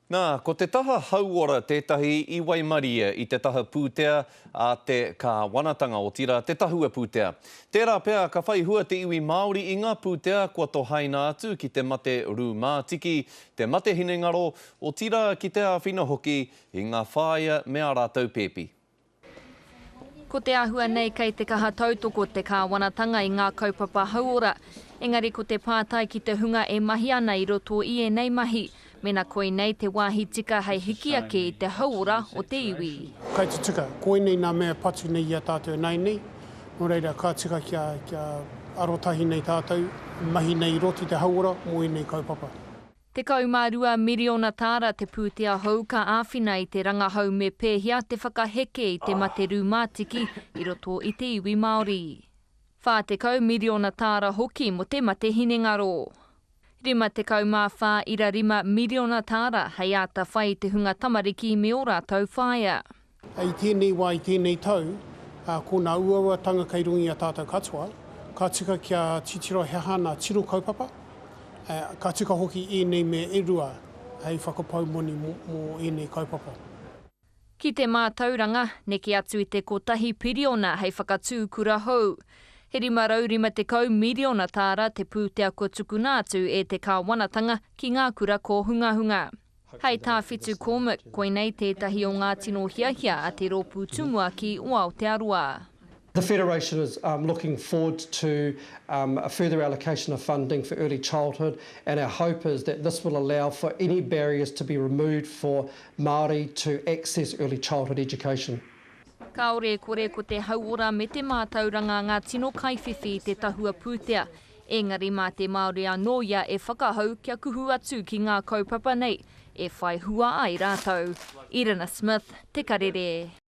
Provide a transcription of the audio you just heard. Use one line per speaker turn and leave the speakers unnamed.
Nā, ko te taha hauora tētahi i Waimarie i te taha pūtea a te ka wanatanga o tira te tahua pūtea. Tērā pēr ka whai hua te iwi Māori i ngā pūtea kua tohaina atu ki te mate rūmātiki, te mate hinengaro o tira ki te āwhina hoki i ngā whāia me a rātou pēpi.
Ko te āhua nei kei te kaha tautoko te kāwanatanga i ngā kaupapa hauora. Engari ko te pātai ki te hunga e mahi ana i roto i e nei mahi. Mena koe nei te wāhi tika hei hiki ake i te hauora o te iwi.
Kei te tika, koe nei nā mea patu nei i a tātou nei nei. Nō reira, ka tika kia arotahi nei tātou, mahi nei roti te hauora, mo i nei kaupapa.
Te kaumārua miriona tāra te pūtea hou ka āwhina i te rangahau me pēhia te whakaheke i te mate rūmātiki i roto i te iwi Māori. Whā te kau miriona tāra hoki mo te mate hinengaro. Rima te kaumāwhā ira rima miriona tāra hei āta whai te hunga tamariki me o rātou whaia.
I tēnei wā i tēnei tau, ko nā uaruatanga kei rungi a tātou katoa, ka tika kia titiro he hana tiro kaupapa, ka tika hoki e nei me e rua hei whakapaumoni mō e nei kaupapa.
Ki te mātauranga, neke atu i te kotahi piriona hei whakatū kura hou. He rima raurima te kau miriona tāra te pūtea ko tukuna atu e te kāwanatanga ki ngā kura ko hunga hunga. Hei tāwhitu Cormac, koe nei tētahi o ngā tino hiahia a te rōpū tumua ki o Aotearoa.
The Federation is looking forward to a further allocation of funding for early childhood, and our hope is that this will allow for any barriers to be removed for Māori to access early childhood education.
Kaore kore ko te hauora me te mātauranga ngā tino kaiwhiwhi te tahua pūtea. Engari mā te Māori anōia e whakahau kia kuhu atu ki ngā kaupapa nei, e whai hua ai rātou. Irina Smith, Te Karere.